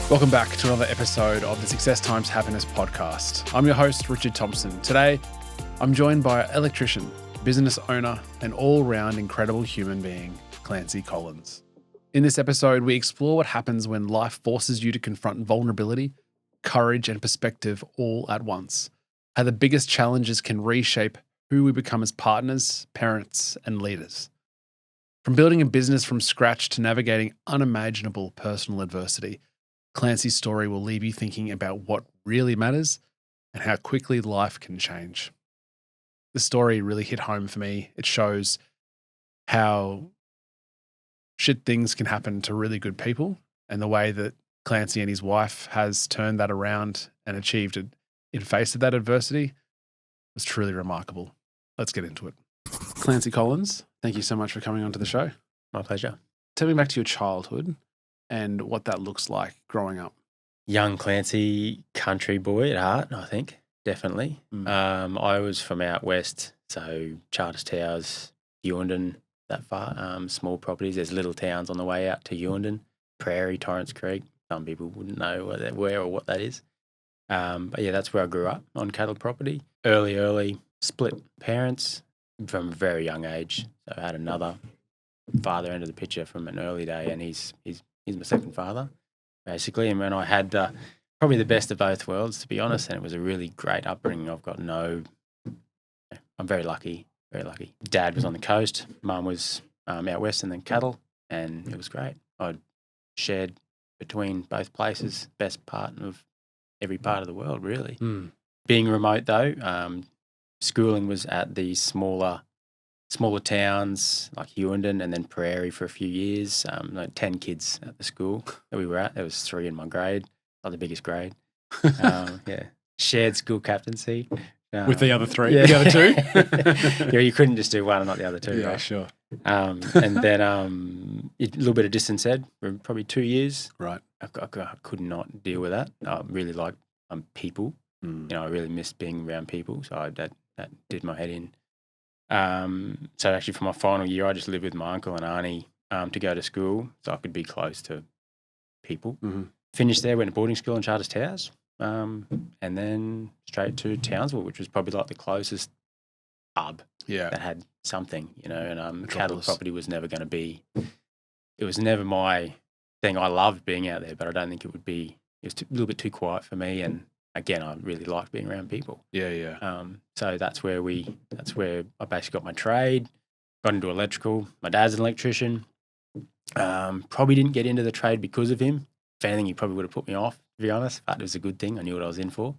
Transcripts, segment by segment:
Welcome back to another episode of the Success Times Happiness podcast. I'm your host, Richard Thompson. Today, I'm joined by electrician, business owner, and all-round incredible human being, Clancy Collins. In this episode, we explore what happens when life forces you to confront vulnerability, courage, and perspective all at once. How the biggest challenges can reshape who we become as partners, parents, and leaders. From building a business from scratch to navigating unimaginable personal adversity, Clancy's story will leave you thinking about what really matters and how quickly life can change. The story really hit home for me. It shows how shit things can happen to really good people, and the way that Clancy and his wife has turned that around and achieved it in face of that adversity was truly remarkable. Let's get into it. Clancy Collins, thank you so much for coming onto the show. My pleasure. Tell me back to your childhood and what that looks like growing up. Young Clancy, country boy at heart, I think, definitely. I was from out west, so Charters Towers, Ewandon, that far, small properties. There's little towns on the way out to Ewandon, Prairie, Torrance Creek. Some people wouldn't know where or what that is. But yeah, that's where I grew up, on cattle property. Early, split parents from a very young age. So I had another father into the picture from an early day, and he's my second father, basically. And when I had probably the best of both worlds, to be honest, and it was a really great upbringing. I'm very lucky, very lucky. Dad was on the coast, Mum was out west and then cattle, and it was great. I shared between both places, best part of every part of the world, really. Being remote, though, schooling was at the smaller towns like Ewandon and then Prairie for a few years. Like 10 kids at the school that we were at. There was 3 in my grade, not the biggest grade. Shared school captaincy. With the other 3? Yeah. The other 2? Yeah, you couldn't just do one and not the other 2, Yeah, right? sure. And then a little bit of distance ed for probably 2 years. Right. I could not deal with that. I really like people. I really missed being around people, so that did my head in. So actually for my final year, I just lived with my uncle and auntie to go to school so I could be close to people. Finished there, went to boarding school in Charters Towers, and then straight to Townsville, which was probably like the closest hub that had something, and cattle property was never going to be, it was never my thing. I loved being out there, but I don't think it would be, it was a little bit too quiet for me, and again, I really liked being around people. Yeah. So that's where I basically got my trade, got into electrical. My dad's an electrician. Probably didn't get into the trade because of him. If anything, he probably would have put me off, to be honest, but it was a good thing. I knew what I was in for.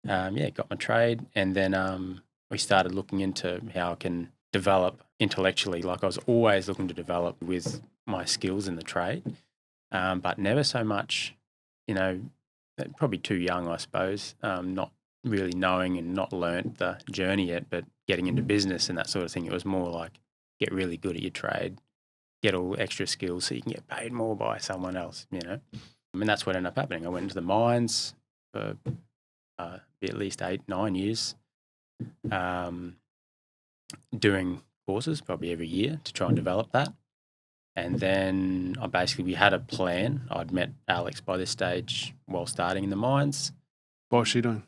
Got my trade, and then we started looking into how I can develop intellectually. Like I was always looking to develop with my skills in the trade, but never so much, probably too young, I suppose, not really knowing and not learnt the journey yet, but getting into business and that sort of thing. It was more like get really good at your trade, get all extra skills so you can get paid more by someone else, And that's what ended up happening. I went into the mines for at least 8-9 years, doing courses probably every year to try and develop that. And then we had a plan. I'd met Alex by this stage while starting in the mines. What was she doing?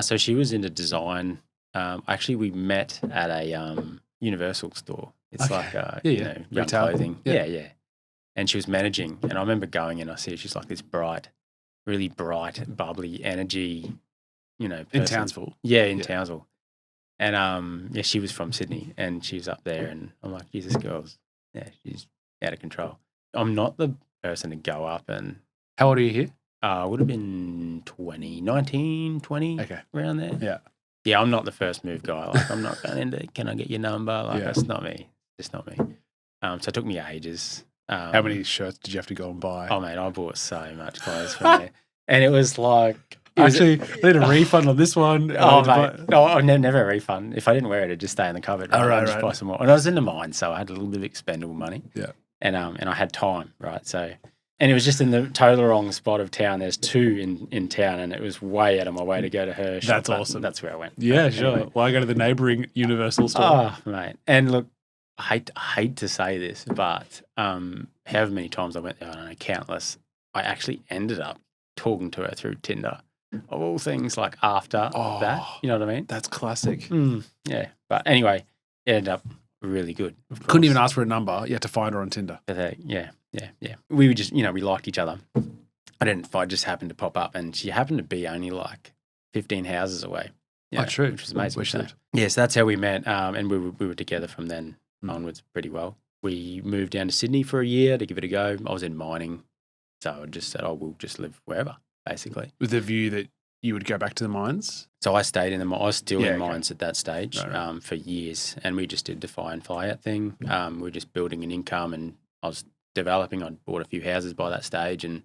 So she was into design. Actually, we met at a Universal store. It's like, young retail clothing. Yeah. Yeah. And she was managing. And I remember going and I see she's like this really bright, bubbly energy, person. In Townsville? Yeah, in Townsville. And she was from Sydney and she was up there. And I'm like, Jesus, this girl's, she's out of control. I'm not the person to go up and... How old are you here? Would have been 19, 20, around there. Yeah. Yeah, I'm not the first move guy. Like, I'm not going into, can I get your number? Like, that's not me. It's not me. So it took me ages. How many shirts did you have to go and buy? Oh, mate, I bought so much clothes from there. And it was like... Actually, I need a refund on this one. Oh, mate. No, never a refund. If I didn't wear it, it'd just stay in the cupboard. I'd just buy some more. And I was in the mine, so I had a little bit of expendable money. Yeah. And I had time, right? So... And it was just in the total wrong spot of town. There's 2 in town, and it was way out of my way to go to her shop. That's awesome. That's where I went. Yeah, sure. Anyway. Well, I go to the neighbouring Universal store. Oh, mate. And look, I hate to say this, but however many times I went there, I don't know, countless, I actually ended up talking to her through Tinder. Of all things, like after that, you know what I mean? That's classic. Yeah. But anyway, it ended up really good. Couldn't even ask for a number. You had to find her on Tinder. Yeah. We were just, we liked each other. I just happened to pop up, and she happened to be only like 15 houses away. True. Which was amazing. So that's how we met, and we were together from then onwards pretty well. We moved down to Sydney for a year to give it a go. I was in mining, so I just said, we'll just live wherever, basically. With the view that you would go back to the mines? So I stayed in I was still in mines at that stage Right. For years, and we just did the fly in, fly out thing. We were just building an income, and I was developing. I bought a few houses by that stage, and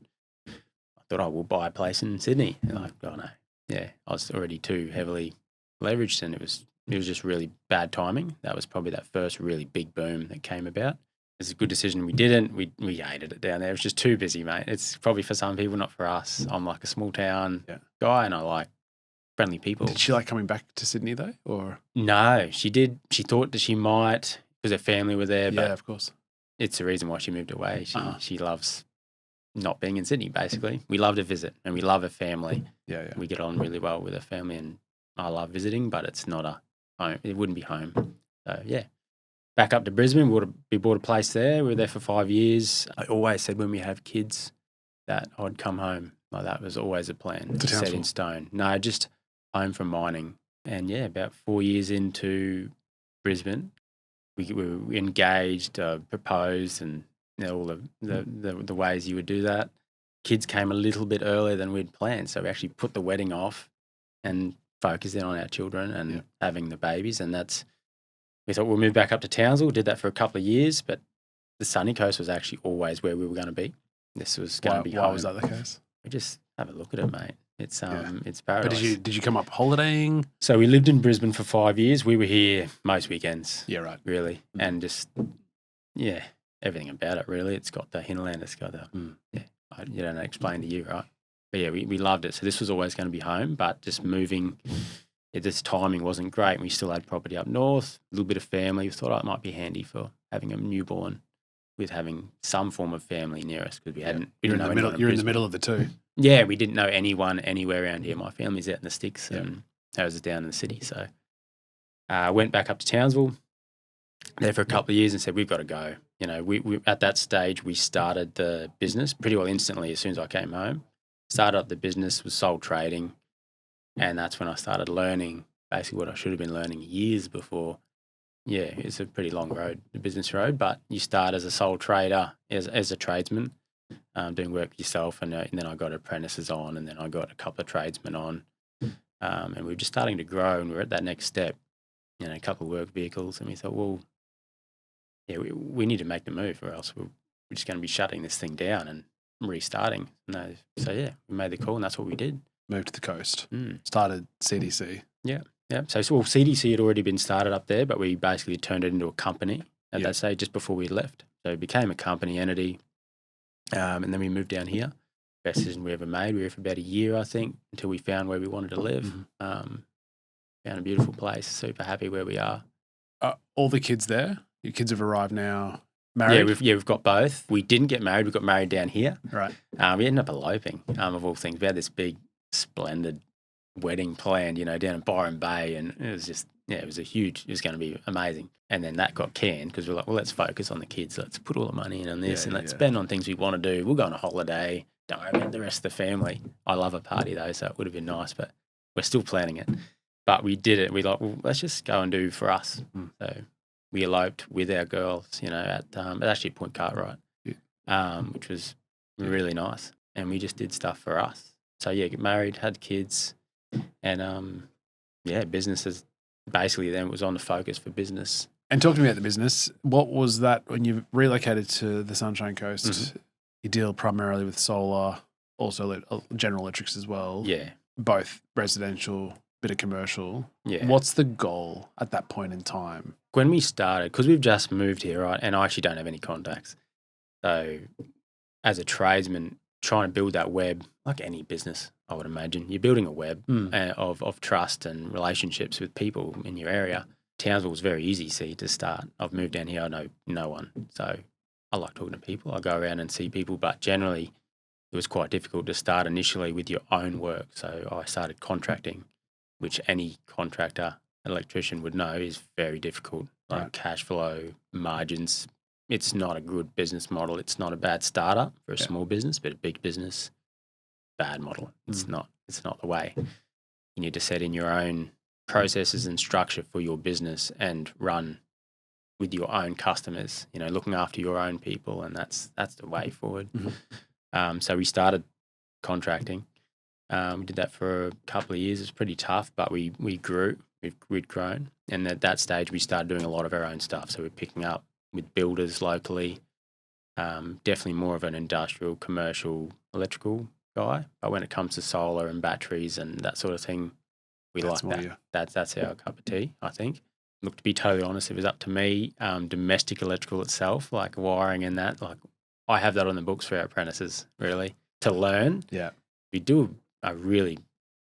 I thought I will buy a place in Sydney. And I was already too heavily leveraged, and it was just really bad timing. That was probably that first really big boom that came about. It was a good decision. We didn't. We hated it down there. It was just too busy, mate. It's probably for some people, not for us. I'm like a small town guy, and I like friendly people. Did she like coming back to Sydney though, or no? She did. She thought that she might because her family were there. But of course, it's the reason why she moved away. She loves not being in Sydney. Basically, we love to visit, and we love her family. Yeah. We get on really well with her family, and I love visiting, but it's not a home. It wouldn't be home. So back up to Brisbane. We bought a place there. We were there for 5 years. I always said when we have kids that I'd come home. Like that was always a plan, set in stone. No, just home from mining. And about 4 years into Brisbane, we were engaged, proposed, and all the ways you would do that. Kids came a little bit earlier than we'd planned, so we actually put the wedding off and focused in on our children and having the babies. And we thought we'll move back up to Townsville. Did that for a couple of years, but the sunny coast was actually always where we were going to be. This was going to be home. Why was that the case? We just have a look at it, mate. It's paradise. But did you come up holidaying? So we lived in Brisbane for 5 years. We were here most weekends. Yeah, right. Really, and just everything about it. Really, it's got the hinterland. It's got the you don't explain to you, right? But we loved it. So this was always going to be home, but just moving. This timing wasn't great. We still had property up north, a little bit of family. We thought it might be handy for having a newborn with having some form of family near us because we hadn't. You're in the middle of the two. Yeah, we didn't know anyone anywhere around here. My family's out in the sticks and ours is down in the city. So I went back up to Townsville there for a couple of years and said, we've got to go. We at that stage, we started the business pretty well instantly as soon as I came home. Started up the business, was sole trading. And that's when I started learning basically what I should have been learning years before. Yeah, it's a pretty long road, the business road, but you start as a sole trader, as a tradesman, doing work yourself. And then I got apprentices on, and then I got a couple of tradesmen on. And we were just starting to grow, and we were at that next step, a couple of work vehicles. And we thought, well, we need to make the move or else we're just going to be shutting this thing down and restarting. So we made the call, and that's what we did. Moved to the coast, started CDC. Yeah. So CDC had already been started up there, but we basically turned it into a company at that stage just before we left. So it became a company entity, and then we moved down here. Best decision we ever made. We were here for about a year, I think, until we found where we wanted to live. Found a beautiful place. Super happy where we are. All the kids there? Your kids have arrived now. Married? We've got both. We didn't get married. We got married down here. Right. We ended up eloping, of all things. We had this big, splendid wedding planned, down in Byron Bay, and it was just, it was going to be amazing. And then that got canned because we're like, well, let's focus on the kids. Let's put all the money in on this and let's spend on things we want to do. We'll go on a holiday. Don't worry about the rest of the family. I love a party though, so it would have been nice, but we're still planning it. But we did it. We like, well, let's just go and do for us. So we eloped with our girls, at actually Point Cartwright, which was really nice. And we just did stuff for us. So get married, had kids, and business is basically then was on the focus for business. And talk to me about the business. What was that when you relocated to the Sunshine Coast? You deal primarily with solar, also General Electrics as well. Yeah. Both residential, bit of commercial. Yeah. What's the goal at that point in time? When we started, because we've just moved here, right, and I actually don't have any contacts. So as a tradesman, trying to build that web, like any business, I would imagine, you're building a web of trust and relationships with people in your area Townsville was very easy, to start. I've moved down here, I know no one. So I like talking to people. I go around and see people, but generally it was quite difficult to start initially with your own work. So I started contracting, which any contractor, electrician would know is very difficult. Like Right. cash flow, margins. It's not a good business model. It's not a bad startup for a small business, but a big business, bad model. It's not the way. You need to set in your own processes and structure for your business and run with your own customers, looking after your own people, and that's the way forward. So we started contracting. We did that for a couple of years. It was pretty tough, but we grew. We'd grown, and at that stage we started doing a lot of our own stuff. So we're picking up with builders locally. Definitely more of an industrial, commercial, electrical guy. But when it comes to solar and batteries and that sort of thing, we like that. That's our cup of tea, I think. Look, to be totally honest, if it was up to me, domestic electrical itself, like wiring and that, like I have that on the books for our apprentices, really, to learn. Yeah. We do a really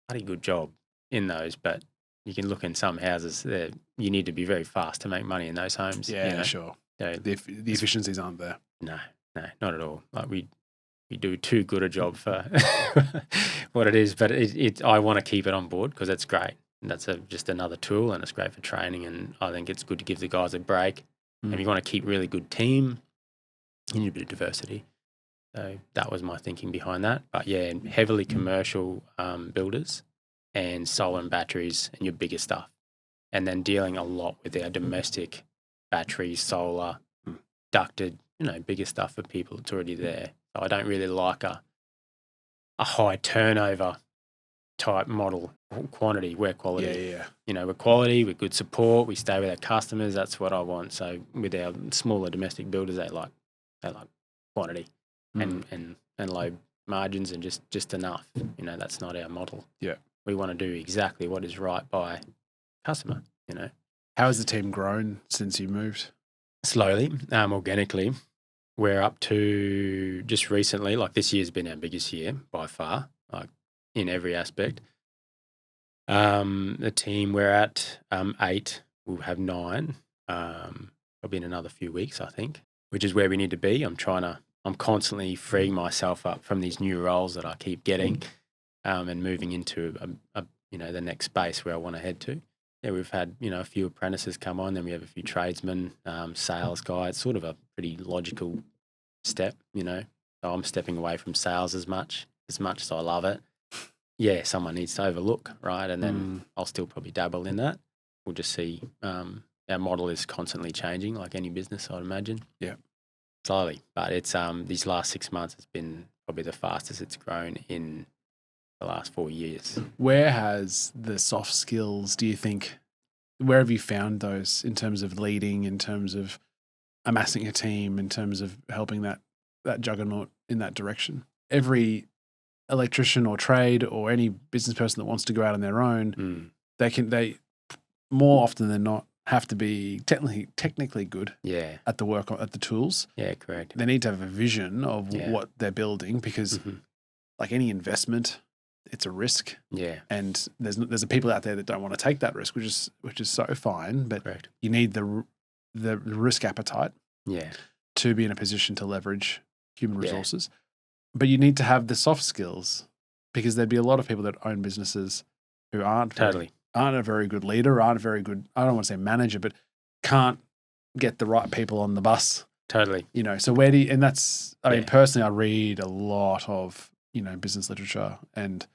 bloody good job in those, but you can look in some houses that you need to be very fast to make money in those homes. Yeah, sure. So the efficiencies aren't there. No, not at all. Like we do too good a job for what it is, but I want to keep it on board because it's great. And that's just another tool, and it's great for training. And I think it's good to give the guys a break. And if you want to keep really good team, you need a bit of diversity. So that was my thinking behind that. But yeah, heavily commercial builders and solar and batteries and your bigger stuff. And then dealing a lot with our domestic batteries, solar, ducted, bigger stuff for people. It's already there. So I don't really like a high turnover type model. Quantity, we're quality. Yeah. We're quality, we're good support, we stay with our customers. That's what I want. So with our smaller domestic builders, they like quantity and low margins and just enough. That's not our model. Yeah. We want to do exactly what is right by customer, How has the team grown since you moved? Slowly, organically. We're up to just recently, like this year's been our biggest year by far, like in every aspect. The team we're at 8, we'll have 9, probably in another few weeks, I think, which is where we need to be. I'm constantly freeing myself up from these new roles that I keep getting, and moving into the next space where I want to head to. Yeah, we've had a few apprentices come on, then we have a few tradesmen, sales guy. It's sort of a pretty logical step, So I'm stepping away from sales as much as I love it. Yeah, someone needs to overlook, right? And then I'll still probably dabble in that. We'll just see. Our model is constantly changing, like any business, I'd imagine. Yeah, slowly. But it's these last 6 months has been probably the fastest it's grown in the last 4 years. Where has the soft skills, do you think, where have you found those in terms of leading, in terms of amassing a team, in terms of helping that juggernaut in that direction? Every electrician or trade or any business person that wants to go out on their own, they more often than not have to be technically good at the work, at the tools. Yeah, correct. They need to have a vision of what they're building because like any investment, it's a risk. Yeah. And there's people out there that don't want to take that risk, which is so fine, but correct. You need the risk appetite to be in a position to leverage human resources. But you need to have the soft skills because there'd be a lot of people that own businesses who aren't a very good leader, aren't a very good, I don't want to say manager, but can't get the right people on the bus. Totally. So where do you, and that's, I mean, personally, I read a lot of, business literature and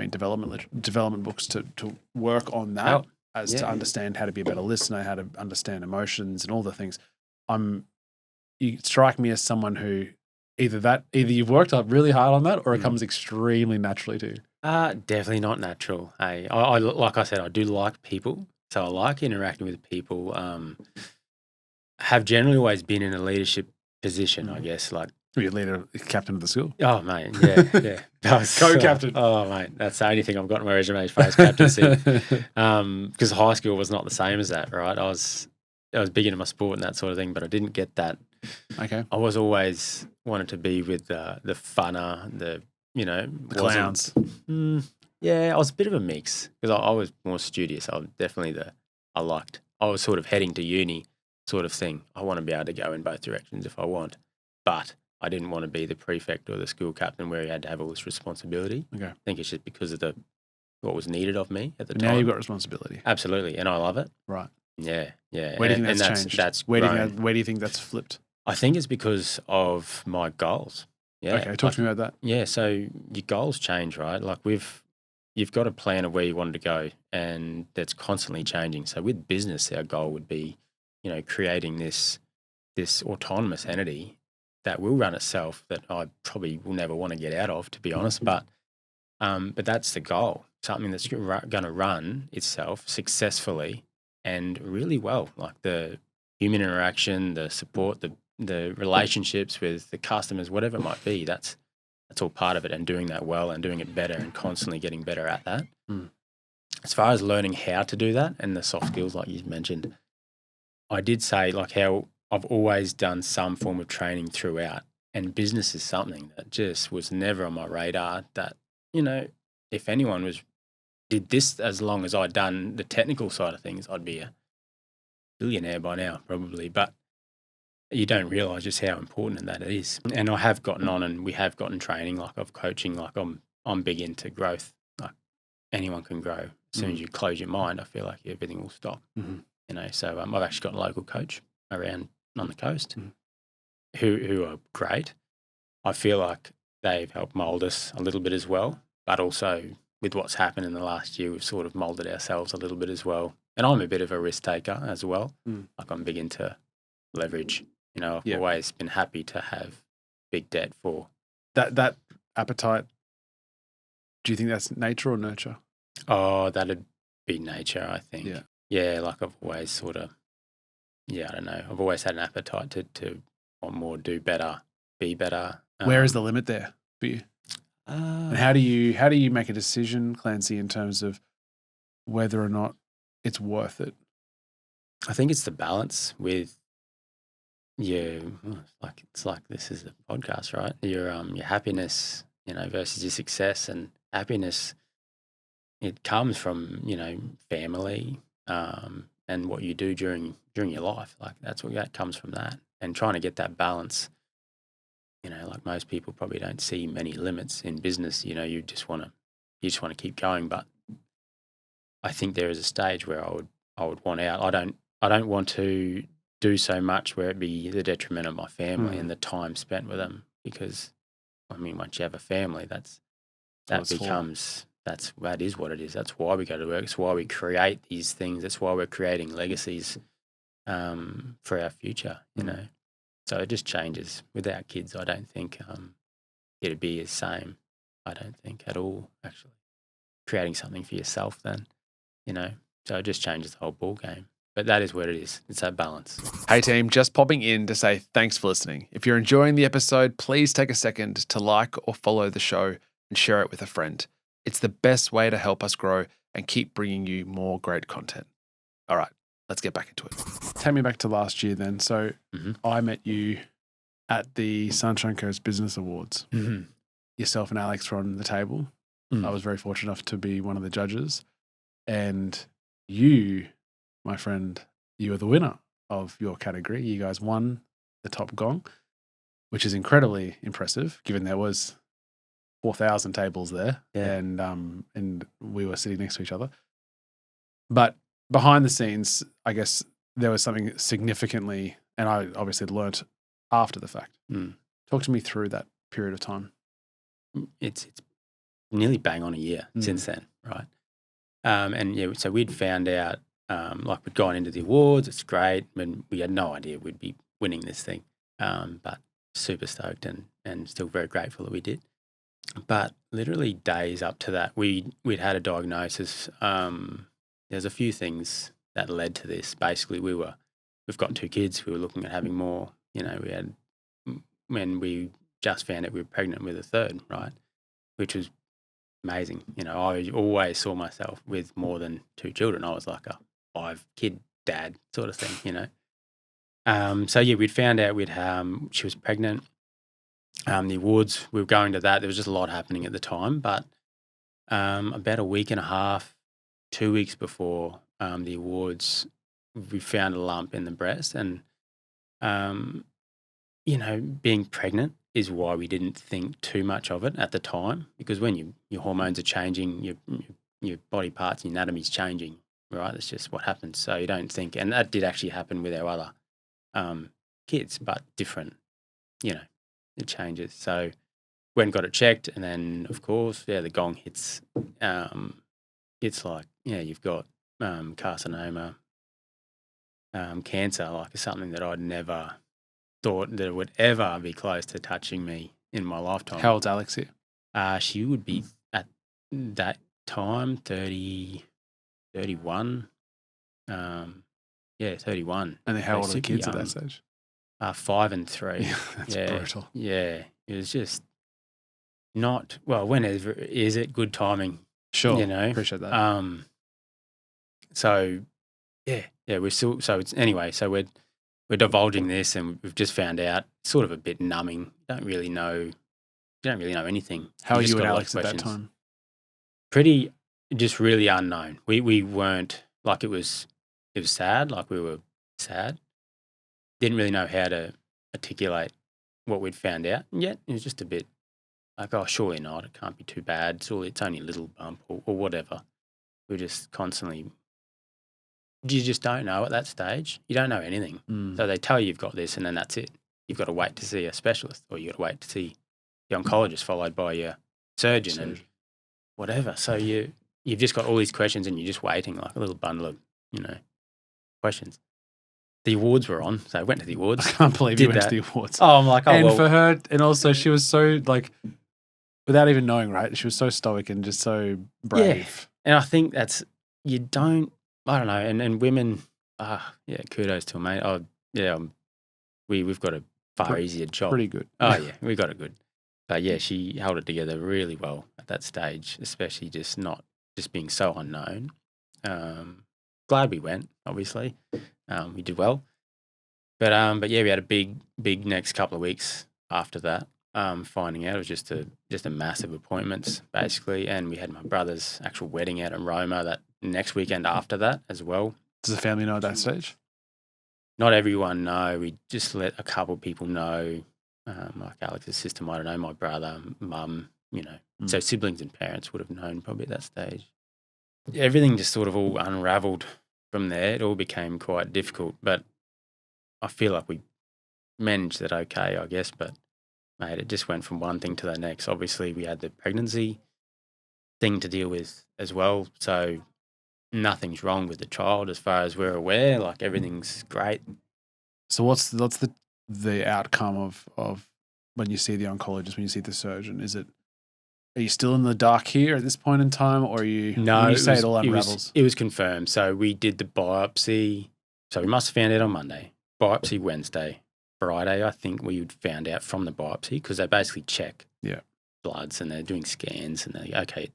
development books to work on that to understand how to be a better listener, how to understand emotions and all the things. You strike me as someone who either you've worked up really hard on that or it comes extremely naturally to you. Definitely not natural. I like I said, I do like people. So I like interacting with people. Have generally always been in a leadership position, I guess. Like, you're leader, captain of the school. Oh, mate, yeah. Co-captain. Oh, mate, that's the only thing I've got in my resume as far as captaincy. Because high school was not the same as that, right? I was big into my sport and that sort of thing, but I didn't get that. Okay. I was always wanted to be with the funner, the clowns. Yeah, I was a bit of a mix because I was more studious. I was definitely I liked. I was sort of heading to uni sort of thing. I want to be able to go in both directions if I want, but I didn't want to be the prefect or the school captain where he had to have all this responsibility. Okay. I think it's just because of what was needed of me at the Now time. you've got responsibility. Absolutely, and I love it. Right. Yeah. Where do you think that's changed? That's where grown. do you think that's flipped? I think it's because of my goals. Yeah. Okay, talk to me about that. Yeah, so your goals change, right? Like you've got a plan of where you wanted to go, and that's constantly changing. So with business, our goal would be, creating this autonomous entity that will run itself, that I probably will never want to get out of, to be honest. But that's the goal. Something that's going to run itself successfully and really well. Like the human interaction, the support, the relationships with the customers, whatever it might be. That's all part of it, and doing that well and doing it better and constantly getting better at that. As far as learning how to do that and the soft skills, like you mentioned, I did say like how I've always done some form of training throughout, and business is something that just was never on my radar. That, if anyone did this as long as I'd done the technical side of things, I'd be a billionaire by now probably. But you don't realise just how important that it is. And I have gotten on, and we have gotten training, like of coaching. Like I'm big into growth. Like anyone can grow. As soon as you close your mind, I feel like everything will stop. So I've actually got a local coach around on the coast who are great. I feel like they've helped mould us a little bit as well, but also with what's happened in the last year, we've sort of moulded ourselves a little bit as well. And I'm a bit of a risk taker as well. Like I'm big into leverage. I've always been happy to have big debt for that appetite. Do you think that's nature or nurture? Oh, that'd be nature, I think. Yeah. Like I've always sort of, I don't know. I've always had an appetite to want more, do better, be better. Where is the limit there for you? And how do you make a decision, Clancy, in terms of whether or not it's worth it? I think it's the balance with it's like this is a podcast, right? Your happiness, versus your success. And happiness, it comes from, family, and what you do during your life. Like that comes from that. And trying to get that balance, like most people probably don't see many limits in business. You just want to keep going. But I think there is a stage where I would want out. I don't want to do so much where it be the detriment of my family and the time spent with them. Because once you have a family, that is what it is. That's why we go to work. That's why we create these things. That's why we're creating legacies for our future. So it just changes. Without kids, I don't think it'd be the same. I don't think at all. Actually, creating something for yourself, then so it just changes the whole ball game. But that is what it is. It's that balance. Hey team, just popping in to say thanks for listening. If you're enjoying the episode, please take a second to like or follow the show and share it with a friend. It's the best way to help us grow and keep bringing you more great content. All right, let's get back into it. Take me back to last year then. So I met you at the Sunshine Coast Business Awards. Yourself and Alex were on the table. I was very fortunate enough to be one of the judges. And you, my friend, you were the winner of your category. You guys won the top gong, which is incredibly impressive given there was 4,000 tables there and we were sitting next to each other. But behind the scenes, I guess there was something significantly, and I obviously learnt after the fact. Talk to me through that period of time. It's nearly bang on a year since then, right? So we'd found out, like we'd gone into the awards, it's great, and we had no idea we'd be winning this thing, but super stoked and still very grateful that we did. But literally days up to that, we'd had a diagnosis. There's a few things that led to this. Basically, we've got 2 kids. We were looking at having more. When we just found out we were pregnant with a 3rd, right? Which was amazing. I always saw myself with more than 2 children. I was like a 5-kid dad sort of thing, we'd found out she was pregnant. The awards, we were going to that. There was just a lot happening at the time, but about a week and a half, 2 weeks before the awards, we found a lump in the breast, and being pregnant is why we didn't think too much of it at the time, because when your hormones are changing, your body parts, your anatomy's changing, right? That's just what happens. So you don't think, and that did actually happen with our other kids, but different, it changes. So went and got it checked, and then of course, the gong hits. It's like, you've got carcinoma, cancer, like something that I'd never thought that it would ever be close to touching me in my lifetime. How old's Alex here? She would be at that time 30, 31. 31. And then how old are the kids at that stage? 5 and 3. Yeah, that's brutal. Yeah, it was just not, well, whenever is it good timing? Sure, appreciate that. So we're still, so it's, anyway, so we're divulging this, and we've just found out, sort of a bit numbing. You don't really know anything. How are you and Alex at that time? Pretty, just really unknown. We weren't, like, it was sad, like we were sad. Didn't really know how to articulate what we'd found out. And yet it was just a bit like, oh, surely not. It can't be too bad. It's only a little bump or whatever. We're just constantly, you just don't know at that stage. You don't know anything. So they tell you you've got this, and then that's it. You've got to wait to see a specialist, or you've got to wait to see the oncologist, followed by your surgeon and whatever. So you've just got all these questions, and you're just waiting like a little bundle of, questions. The awards were on, so I went to the awards. I can't believe you went to the awards. Oh, I'm like, and for her, and also she was so, like, without even knowing, right? She was so stoic and just so brave. Yeah. And I think that's, I don't know, and women, kudos to them, mate. Oh, yeah, we've got a far easier job. Pretty good. Oh, yeah, we got it good. But yeah, she held it together really well at that stage, especially just being so unknown. Glad we went, obviously. We did well. But yeah, we had a big next couple of weeks after that. Finding out it was just a massive appointments, basically, and we had my brother's actual wedding out in Roma that next weekend after that as well. Does the family know at that stage? Not everyone know. We just let a couple people know, like Alex's sister might have known, my brother, mum, So siblings and parents would have known probably at that stage. Everything just sort of all unravelled from there. It all became quite difficult, but I feel like we managed it okay, I guess, but mate, it just went from one thing to the next. Obviously, we had the pregnancy thing to deal with as well, so nothing's wrong with the child as far as we're aware. Like, everything's great. So what's the outcome of when you see the oncologist, when you see the surgeon? Are you still in the dark here at this point in time, or are you? No, when you say it all unravels. It was confirmed. So we did the biopsy. So we must have found out on Monday. Biopsy Wednesday. Friday, I think we found out from the biopsy, because they basically check bloods and they're doing scans, and they're like, okay,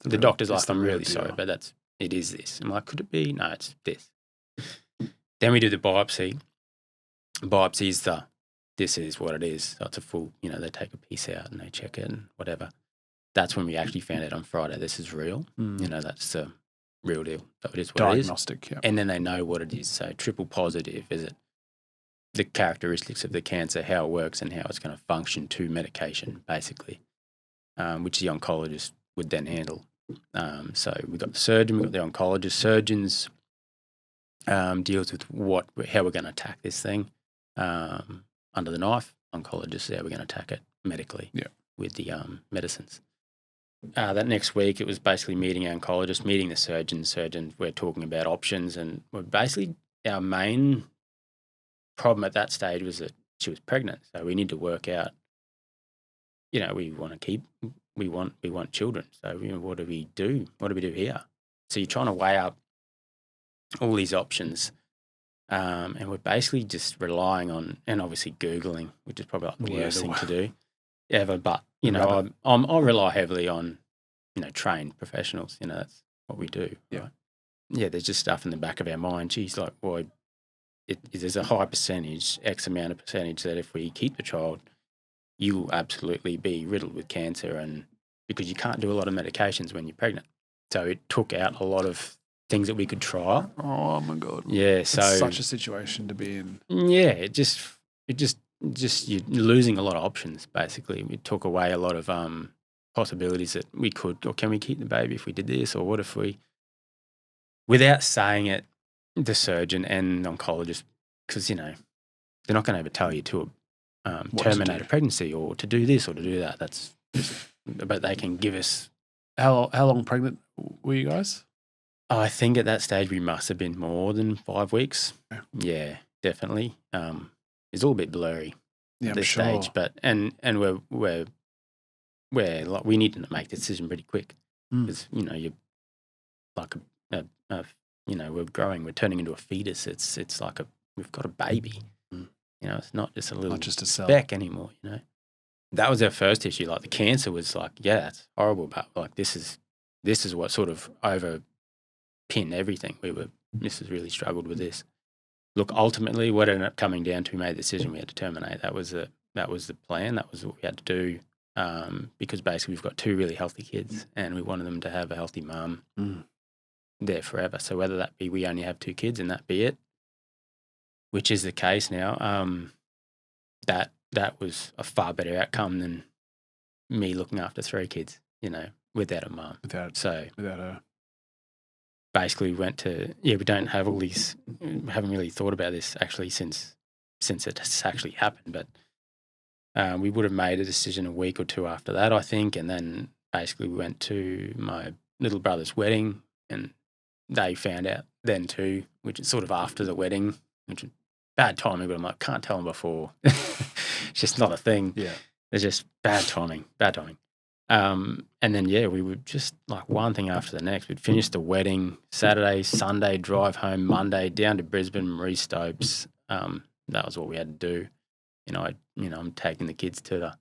the doctor's like, I'm really sorry, but it is this. I'm like, could it be? No, it's this. Then we do the biopsy. Biopsy is this is what it is. So it's a full, they take a piece out and they check it and whatever. That's when we actually found out on Friday, this is real. That's the real deal. So it is what diagnostic, it is. And then they know what it is. So triple positive, is it the characteristics of the cancer, how it works, and how it's going to function to medication, basically, which the oncologist would then handle. So we've got the surgeon, we've got the oncologist. Surgeons deals with how we're going to attack this thing under the knife. Oncologist, how we're going to attack it medically with the medicines. That next week, it was basically meeting our oncologist, meeting the surgeon. We're talking about options, and we're basically, our main problem at that stage was that she was pregnant. So we need to work out, we want children. So what do we do? What do we do here? So you're trying to weigh up all these options, and we're basically just relying on, and obviously Googling, which is probably like the worst thing to do ever. But I rely heavily on trained professionals. That's what we do. Right? Yeah, there's just stuff in the back of our mind. She's like, well, there's a high percentage, X amount of percentage, that if we keep the child, you will absolutely be riddled with cancer, and because you can't do a lot of medications when you're pregnant. So it took out a lot of things that we could try. Oh my God. Yeah, so It's such a situation to be in. yeah, it just you're losing a lot of options. Basically, it took away a lot of possibilities that we could, or can we keep the baby if we did this, or what if we, without saying it, the surgeon and oncologist, because they're not going to ever tell you to terminate a pregnancy or to do this or to do that. That's just, but they can give us. How long pregnant were you guys? I think at that stage we must have been more than 5 weeks. Yeah, definitely. It's all a bit blurry at this stage, but and we're like, we need to make the decision pretty quick because you're like we're growing, we're turning into a fetus. It's like we've got a baby. It's not just a little speck anymore. That was our first issue. Like the cancer was like, yeah, that's horrible, but like this is what sort of overpinned everything. Mrs. really struggled with this. Look, ultimately, what ended up coming down to, we made the decision we had to terminate. That was the plan. That was what we had to do because basically we've got 2 really healthy kids and we wanted them to have a healthy mum there forever. So whether that be we only have 2 kids and that be it, which is the case now, that was a far better outcome than me looking after 3 kids, without a mum. Without her. Basically went to, we don't have all these, haven't really thought about this actually since it has actually happened, but we would have made a decision a week or 2 after that, I think, and then basically we went to my little brother's wedding and they found out then too, which is sort of after the wedding, which is bad timing, but I'm like, can't tell them before. It's just not a thing. Yeah. It's just bad timing. And then, we would just like one thing after the next. We'd finish the wedding Saturday, Sunday, drive home Monday, down to Brisbane, Marie Stopes. That was what we had to do. I'm taking the kids to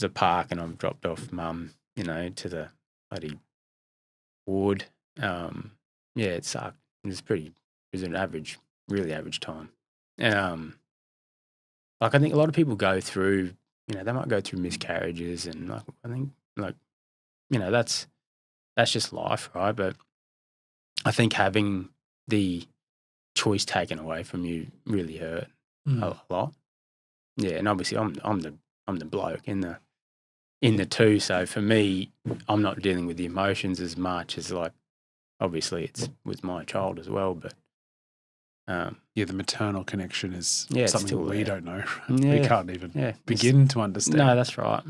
the park and I've dropped off mum, to the bloody ward. It sucked. It was an average, really average time. Like I think a lot of people go through, they might go through miscarriages and like, I think like, that's just life, right? But I think having the choice taken away from you really hurt a lot. Yeah, and obviously I'm the bloke in the 2. So for me, I'm not dealing with the emotions as much as like, obviously it's with my child as well, but the maternal connection is it's something we don't know. Yeah, we can't even begin to understand. No, that's right.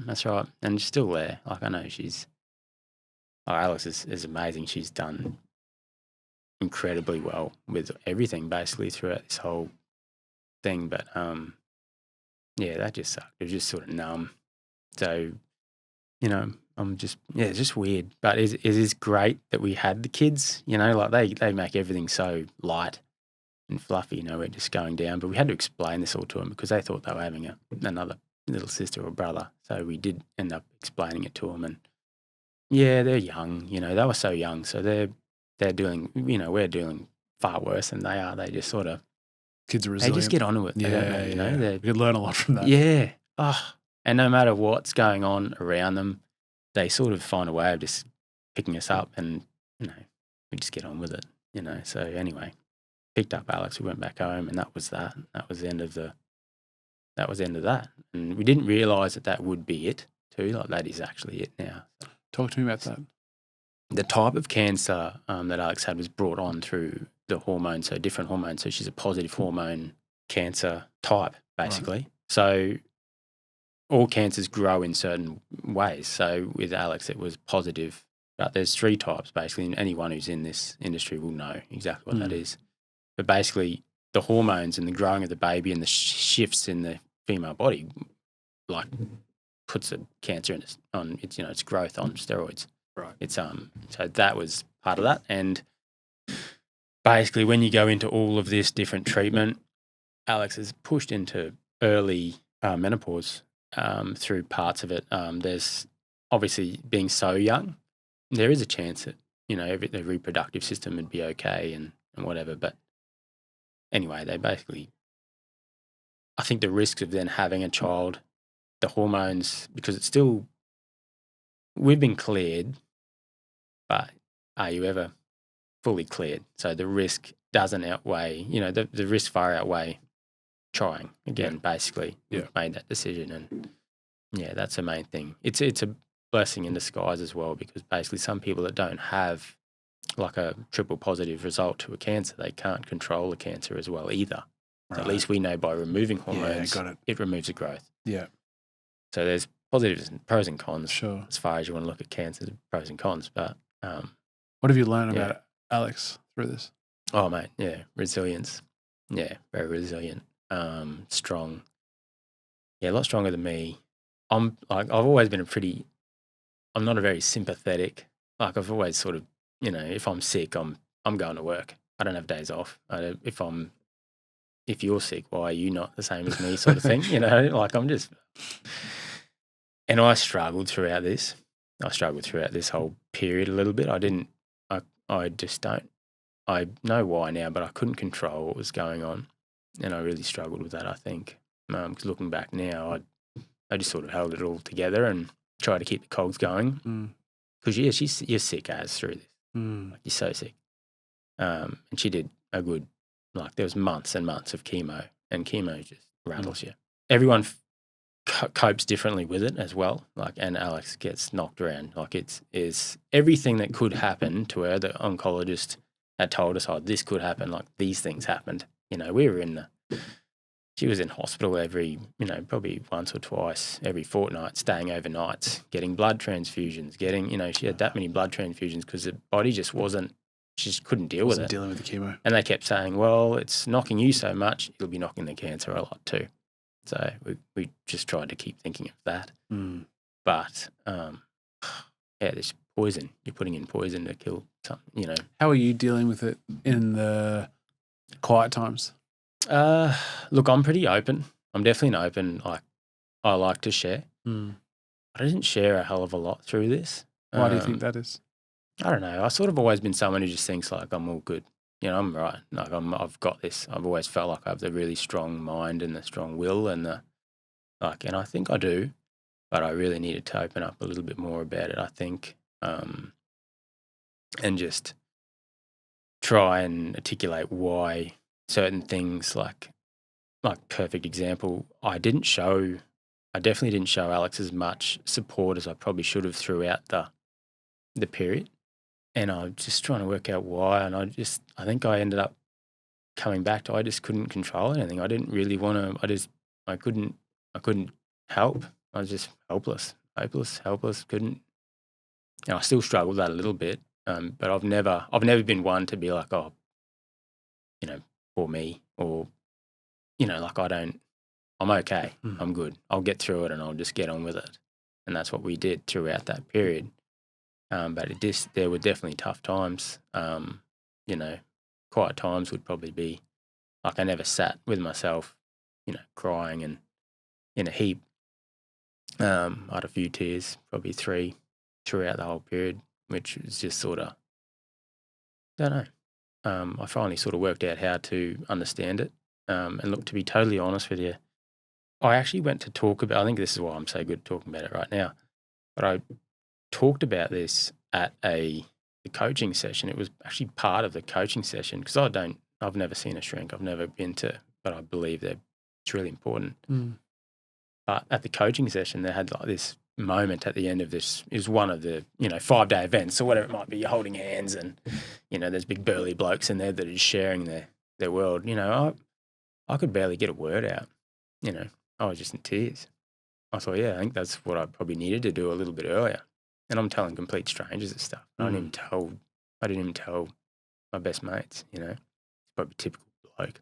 And she's still there. Like I know Alex is amazing. She's done incredibly well with everything basically throughout this whole thing. But that just sucked. It was just sort of numb. So, I'm just, it's just weird. But it is great that we had the kids, like they make everything so light and fluffy, we're just going down. But we had to explain this all to them because they thought they were having another little sister or brother. So we did end up explaining it to them. And they're young, they were so young. So they're doing, we're doing far worse than they are. They just sort of, kids are resilient. They just get onto it. You could learn a lot from that. Yeah. And no matter what's going on around them, they sort of find a way of just picking us up and, we just get on with it, So anyway, picked up Alex, we went back home and that was that. That was the end of that. And we didn't realise that would be it too. Like that is actually it now. Talk to me about that. The type of cancer that Alex had was brought on through the hormones, so different hormones. So she's a positive hormone cancer type, basically. Right. So all cancers grow in certain ways. So with Alex, it was positive, but there's 3 types, basically, and anyone who's in this industry will know exactly what that is. But basically, the hormones and the growing of the baby and the shifts in the female body, like, puts a cancer on its growth on steroids. Right. It's so that was part of that, and basically, when you go into all of this different treatment, Alex is pushed into early menopause through parts of it. There's obviously being so young, there is a chance that the reproductive system would be okay and whatever, but anyway, they basically, I think the risks of then having a child, the hormones, because it's still, we've been cleared, but are you ever fully cleared. So the risk doesn't outweigh, the risk far outweigh trying again, basically. Yeah. We've made that decision, and that's the main thing. It's a blessing in disguise as well, because basically some people that don't have like a triple positive result to a cancer, they can't control the cancer as well either. So Right. at least we know by removing hormones, got it. it removes the growth. Yeah. So there's positives and pros and cons. Sure. As far as you want to look at cancer, pros and cons. But what have you learned about Alex through this? Oh, mate, resilience. Yeah, very resilient, strong. Yeah, a lot stronger than me. I've always been I'm not a very sympathetic. Like I've always sort of, if I'm sick, I'm going to work. I don't have days off. If you're sick, why are you not the same as me, sort of thing? Like I'm just. And I struggled throughout this. Whole period a little bit. I just don't. I know why now, but I couldn't control what was going on, and I really struggled with that. I think because looking back now, I just sort of held it all together and tried to keep the cogs going. Because you're sick as through this. Like, you're so sick. And she did a good, like there was months and months of chemo, and chemo just rattles you. Everyone copes differently with it as well. Like, and Alex gets knocked around. Like is everything that could happen to her. The oncologist had told us, this could happen. Like these things happened. She was in hospital every, probably once or twice every fortnight, staying overnights, getting blood transfusions, she had that many blood transfusions because the body just she just couldn't deal with it. Dealing with the chemo. And they kept saying, well, it's knocking you so much, you'll be knocking the cancer a lot too. So we just tried to keep thinking of that. But, there's poison. You're putting in poison to kill something, How are you dealing with it in the quiet times? Look, I'm pretty open. I'm definitely an open. I like to share. I didn't share a hell of a lot through this. Why do you think that is? I don't know. I sort of always been someone who just thinks like I'm all good. I'm right. Like I've got this. I've always felt like I have the really strong mind and the strong will and and I think I do, but I really needed to open up a little bit more about it. I think, and just try and articulate why certain things like perfect example, I definitely didn't show Alex as much support as I probably should have throughout the period. And I'm just trying to work out why. And I think I ended up coming back to, I just couldn't control anything. I didn't really want to, I couldn't help. I was just helpless, couldn't, I still struggle with that a little bit. But I've never been one to be like, for me, or, I'm okay. I'm good. I'll get through it and I'll just get on with it. And that's what we did throughout that period. But there were definitely tough times. Quiet times would probably be, like I never sat with myself, crying and in a heap. I had a few tears, probably 3 throughout the whole period, which was just sort of, I don't know. I finally sort of worked out how to understand it. And look, to be totally honest with you, I actually went to talk about, I think this is why I'm so good at talking about it right now, but I talked about this at the coaching session. It was actually part of the coaching session because I've never seen a shrink. I've never been to, but I believe that it's really important. But at the coaching session, they had like this moment at the end of this. It was one of the 5-day events or whatever it might be. You're holding hands and there's big burly blokes in there that are sharing their world. I could barely get a word out. I was just in tears. I thought, I think that's what I probably needed to do a little bit earlier. And I'm telling complete strangers this stuff. I didn't even tell my best mates. It's probably typical bloke,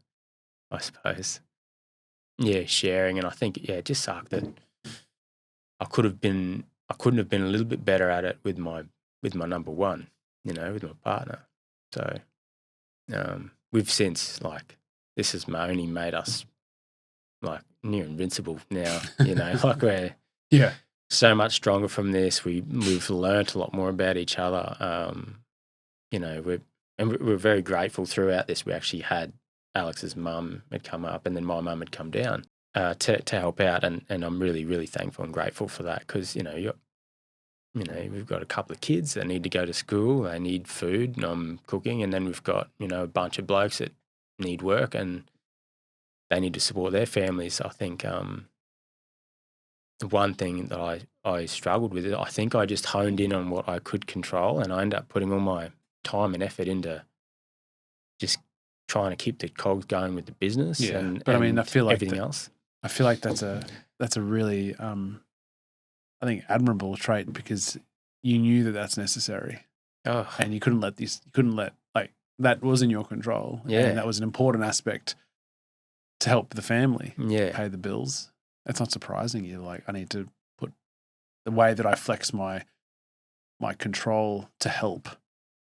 I suppose. Yeah, sharing, and I think it just sucked that I couldn't have been a little bit better at it with my number one, with my partner. So we've since this has only made us near invincible now. We're so much stronger from this. We've learnt a lot more about each other. We're very grateful throughout this. We actually had Alex's mum had come up, and then my mum had come down to help out, and I'm really, really thankful and grateful for that because we've got a couple of kids that need to go to school. They need food, and I'm cooking. And then we've got, a bunch of blokes that need work and they need to support their families. I think one thing that I struggled with is I think I just honed in on what I could control, and I ended up putting all my time and effort into just trying to keep the cogs going with the business. Yeah, and but I mean, I feel like everything else. I feel like that's a really I think admirable trait, because you knew that that's necessary, and you couldn't let like that was in your control, and that was an important aspect to help the family pay the bills. It's not surprising you're like, I need to put the way that I flex my control to help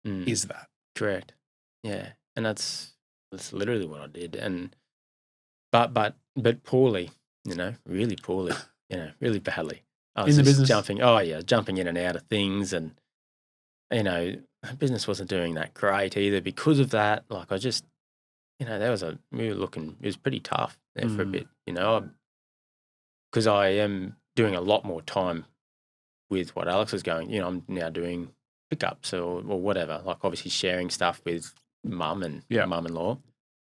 is that. Correct. Yeah. And that's literally what I did. And but poorly, really poorly, really badly. I was in the just business, jumping in and out of things, and business wasn't doing that great either because of that. Like I just, we were looking, it was pretty tough there for a bit, because I am doing a lot more time with what Alex was going. I'm now doing pickups or whatever, like obviously sharing stuff with mum and mum-in-law.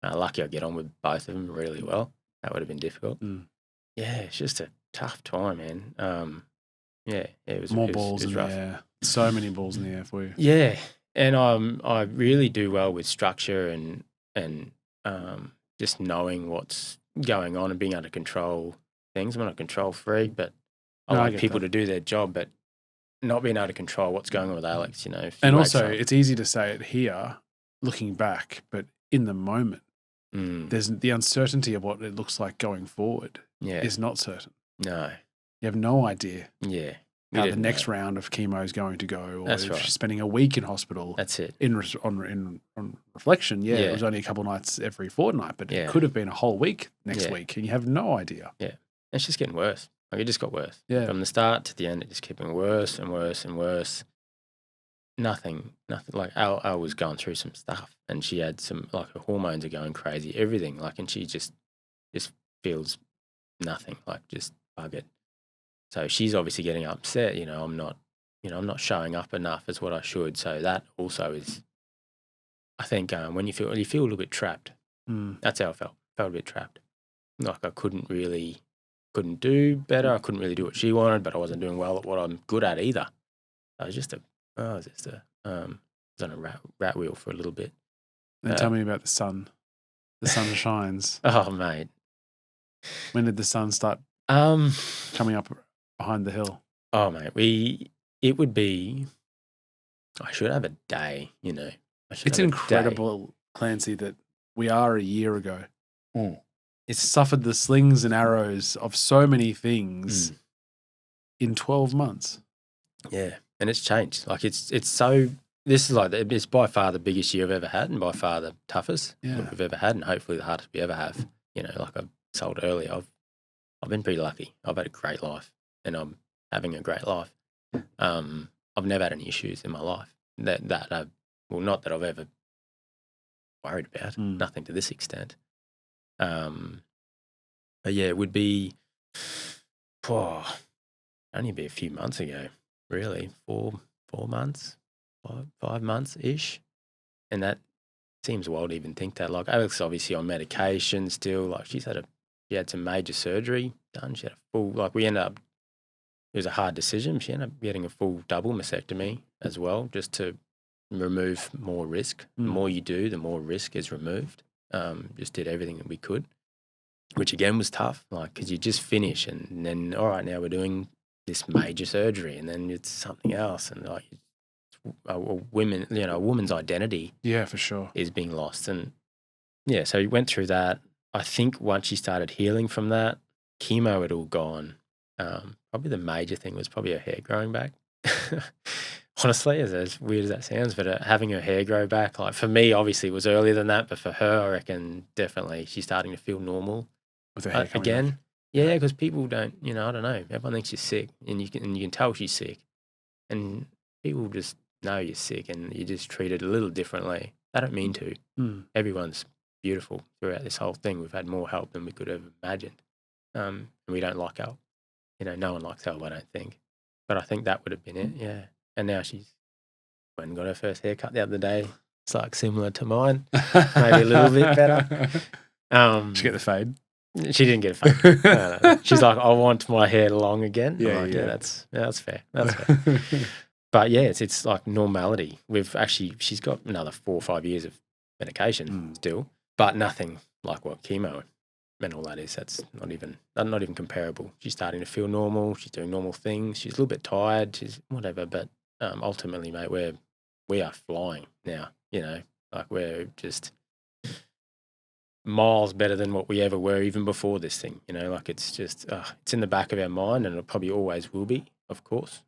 Lucky I get on with both of them really well. That would have been difficult. Yeah, it's just a tough time, man. It was more it balls was in rough. the air. So many balls in the air for you. Yeah, and I really do well with structure and just knowing what's going on and being able to control things. I'm not a control freak, but I like people to do their job, but not being able to control what's going on with Alex, And also, it's easy to say it here, looking back, but in the moment, there's the uncertainty of what it looks like going forward is not certain. No. You have no idea. Yeah. How the next round of chemo is going to go, or That's if right. you're spending a week in hospital. That's it. On reflection, it was only a couple of nights every fortnight, but it could have been a whole week next week, and you have no idea. Yeah, it's just getting worse. Like it just got worse. Yeah, from the start to the end, it just kept getting worse and worse and worse. Nothing. Like Al was going through some stuff, and she had some, like, her hormones are going crazy. Everything, like, and she just feels nothing, like just buggered. So she's obviously getting upset. I'm not showing up enough as what I should. So that also is, I think, when you feel a little bit trapped. That's how I felt. Felt a bit trapped. Like I couldn't do better. I couldn't really do what she wanted, but I wasn't doing well at what I'm good at either. I was on a rat wheel for a little bit. And tell me about the sun. The sun shines. Oh, mate. When did the sun start coming up behind the hill? Oh, mate. It would be, I should have a day, It's incredible, Clancy, that we are a year ago. It's suffered the slings and arrows of so many things in 12 months. Yeah, and it's changed. Like it's so. This is like, it's by far the biggest year I've ever had, and by far the toughest we've ever had, and hopefully the hardest we ever have. Like I told earlier, I've been pretty lucky. I've had a great life, and I'm having a great life. I've never had any issues in my life that not that I've ever worried about. Nothing to this extent. But yeah, it would be only be a few months ago, really, 4 months, 5 months ish, and that seems wild to even think that. Like Alex is obviously on medication still. Like she had some major surgery done. She had a full, like we ended up, it was a hard decision. She ended up getting a full double mastectomy as well, just to remove more risk. The more you do, the more risk is removed. Just did everything that we could, which again was tough, like, because you just finish and then, all right, now we're doing this major surgery, and then it's something else, and like a woman's identity, for sure, is being lost. And so we went through that. I think once she started healing from that, chemo had all gone. Probably the major thing was probably her hair growing back. Honestly, as weird as that sounds, but having her hair grow back, like for me, obviously it was earlier than that, but for her, I reckon definitely she's starting to feel normal with her hair coming again. back. Yeah, because people don't, I don't know. Everyone thinks she's sick, and you can tell she's sick, and people just know you're sick, and you just treat it a little differently. They don't mean to. Everyone's beautiful throughout this whole thing. We've had more help than we could have imagined. And we don't like help. No one likes help, I don't think. But I think that would have been it, yeah. And now she's went and got her first haircut the other day. It's like similar to mine, maybe a little bit better. Did you get the fade? She didn't get a fade. No. She's like, I want my hair long again. Yeah, I'm like, yeah. That's fair. That's fair. But yeah, it's like normality. She's got another 4 or 5 years of medication still, but nothing like what chemo and all that is. That's not even comparable. She's starting to feel normal. She's doing normal things. She's a little bit tired. She's whatever, but ultimately, mate, we are flying now. Like we're just miles better than what we ever were even before this thing. Like it's just it's in the back of our mind, and it probably always will be, of course.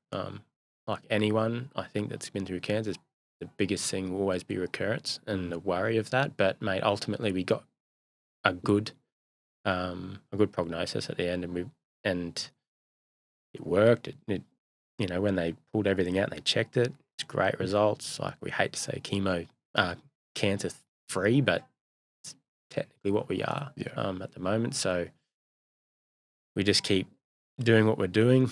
Like anyone, I think that's been through cancer, the biggest thing will always be recurrence and the worry of that. But mate, ultimately, we got a good prognosis at the end, and it worked. It when they pulled everything out and they checked it, it's great results. Like we hate to say cancer free, but it's technically what we are at the moment. So we just keep doing what we're doing.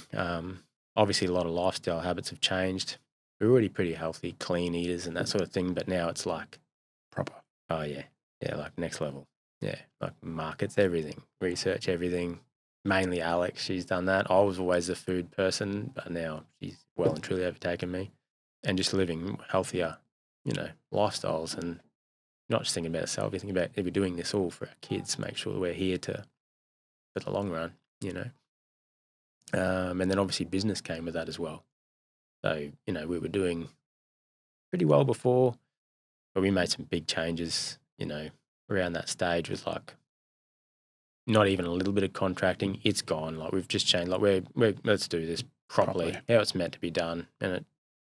Obviously, a lot of lifestyle habits have changed. We're already pretty healthy, clean eaters and that sort of thing, but now it's like proper. Oh yeah, like next level. Yeah, like markets everything, research everything. Mainly Alex, she's done that. I was always a food person, but now she's well and truly overtaken me. And just living healthier, lifestyles, and not just thinking about herself. You think about if we're doing this all for our kids, make sure we're here for the long run, And then obviously business came with that as well. So, we were doing pretty well before, but we made some big changes, around that stage with like not even a little bit of contracting. It's gone. Like we've just changed. Like we're let's do this properly, how it's meant to be done. And it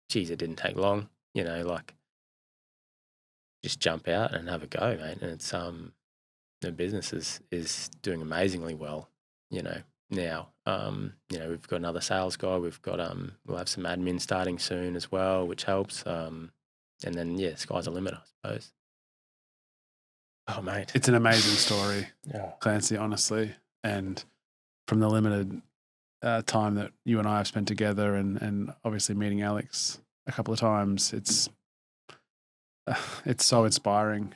didn't take long, like just jump out and have a go, mate. And it's the business is doing amazingly well, now. We've got another sales guy. We've got we'll have some admin starting soon as well, which helps. And then sky's the limit, I suppose. Oh, mate. It's an amazing story, Clancy, honestly. And from the limited time that you and I have spent together and obviously meeting Alex a couple of times, it's so inspiring.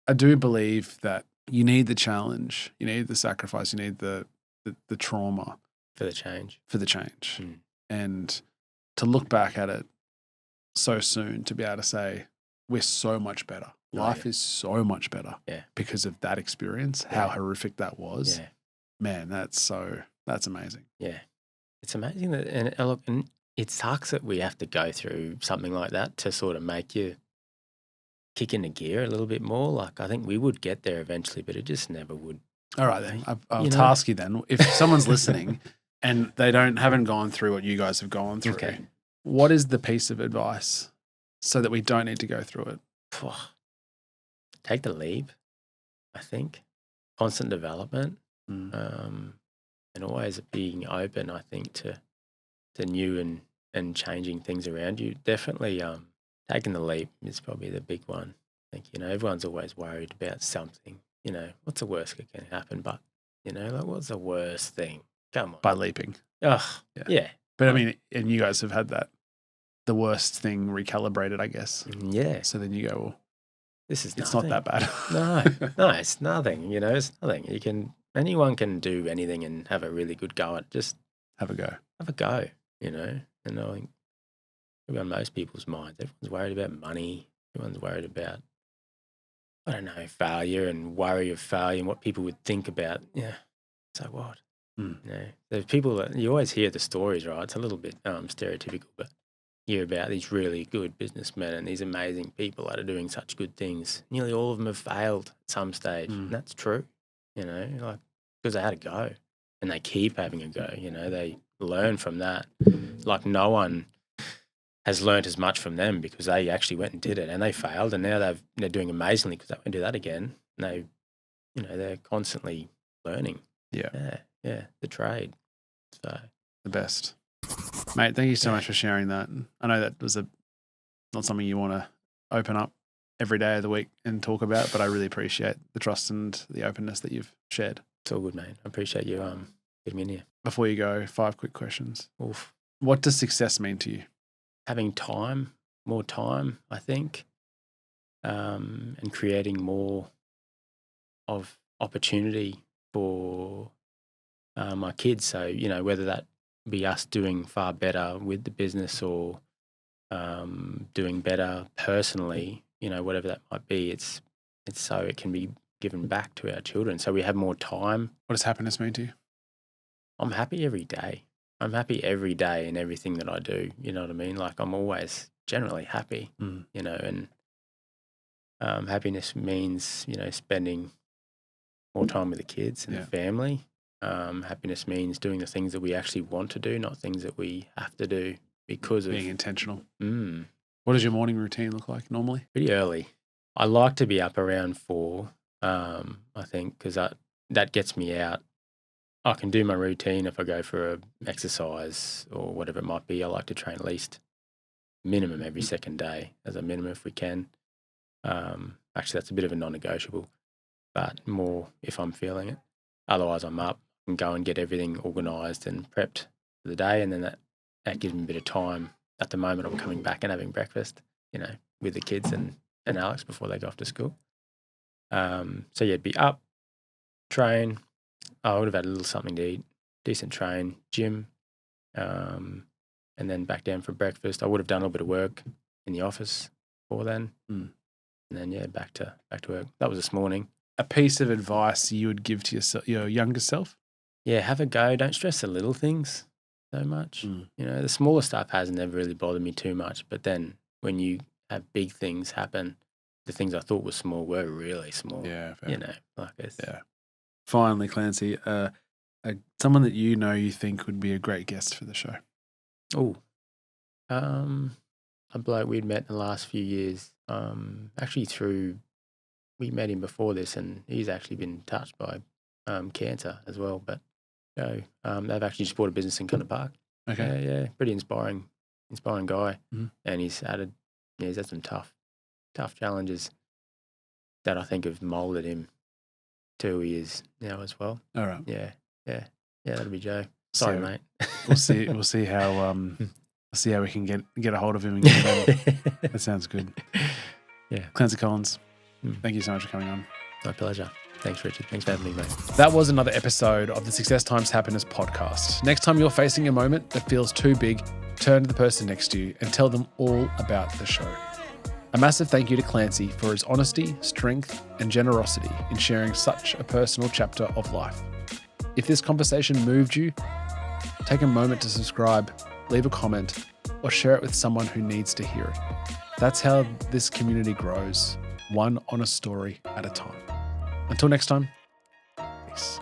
I do believe that you need the challenge, you need the sacrifice, you need the trauma. For the change. And to look back at it so soon, to be able to say, we're so much better. Life is so much better because of that experience, how horrific that was. Yeah. Man, that's amazing. Yeah. It's amazing that, and it sucks that we have to go through something like that to sort of make you kick into gear a little bit more. Like I think we would get there eventually, but it just never would. All right, then. I'll task you then. If someone's listening and they haven't gone through what you guys have gone through, what is the piece of advice so that we don't need to go through it? Take the leap, I think. Constant development, and always being open, I think, to new and changing things around you. Definitely taking the leap is probably the big one. I think, everyone's always worried about something. What's the worst that can happen? But, like what's the worst thing? Come on. By leaping. Yeah. But I mean, and you guys have had the worst thing recalibrated, I guess. Yeah. So then you go, well, this is it's nothing. not that bad. No, it's nothing. It's nothing. Anyone can do anything and have a really good go at. Just have a go. And I think on most people's minds, everyone's worried about money. Everyone's worried about, I don't know, failure and worry of failure and what people would think about. Yeah. So what? There's people that you always hear the stories, right? It's a little bit stereotypical, but hear about these really good businessmen and these amazing people that are doing such good things. Nearly all of them have failed at some stage. And that's true, like because they had a go and they keep having a go, they learn from that. Like no one has learned as much from them because they actually went and did it and they failed and now they're doing amazingly because they won't do that again. And they're constantly learning. Yeah. Yeah. The trade. So the best. Mate, thank you so much for sharing that. I know that was not something you want to open up every day of the week and talk about, but I really appreciate the trust and the openness that you've shared. It's all good, mate. I appreciate you getting me in here. Before you go, 5 quick questions. Oof. What does success mean to you? Having time, more time, I think, and creating more of opportunity for my kids. So, whether that be us doing far better with the business or doing better personally, whatever that might be, it's so it can be given back to our children. So we have more time. What does happiness mean to you? I'm happy every day. I'm happy every day in everything that I do. You know what I mean? Like I'm always generally happy, and happiness means, spending more time with the kids and the family. Happiness means doing the things that we actually want to do, not things that we have to do because of being intentional. What does your morning routine look like normally? Pretty early. I like to be up around 4, I think, because that gets me out. I can do my routine if I go for a exercise or whatever it might be. I like to train at least minimum every second day, as a minimum if we can. Actually, that's a bit of a non-negotiable, but more if I'm feeling it. Otherwise, I'm up and go and get everything organised and prepped for the day, and then that gives me a bit of time. At the moment, I'm coming back and having breakfast, with the kids and Alex before they go off to school. So yeah, be up, train. I would have had a little something to eat, decent train, gym, and then back down for breakfast. I would have done a little bit of work in the office before then, and then back to work. That was this morning. A piece of advice you would give to your younger self? Yeah, have a go. Don't stress the little things so much. The smaller stuff hasn't ever really bothered me too much, but then when you have big things happen, the things I thought were small were really small. Yeah, fair. Yeah. Finally, Clancy, someone that you think would be a great guest for the show. Oh, a bloke we'd met in the last few years. Actually, we met him before this, and he's actually been touched by cancer as well. But they've actually just bought a business in Connor Park. Okay, yeah, pretty inspiring guy, and he's had some tough challenges that I think have moulded him to who he is now as well. All right. Yeah, that'll be Joe. Sorry, mate. We'll see how we can get a hold of him and get him. That sounds good. Yeah. Clancy Collins, thank you so much for coming on. My pleasure. Thanks, Richard. Thanks for having me, mate. That was another episode of the Success Times Happiness podcast. Next time you're facing a moment that feels too big, turn to the person next to you and tell them all about the show. A massive thank you to Clancy for his honesty, strength, and generosity in sharing such a personal chapter of life. If this conversation moved you, take a moment to subscribe, leave a comment, or share it with someone who needs to hear it. That's how this community grows, one honest story at a time. Until next time, peace.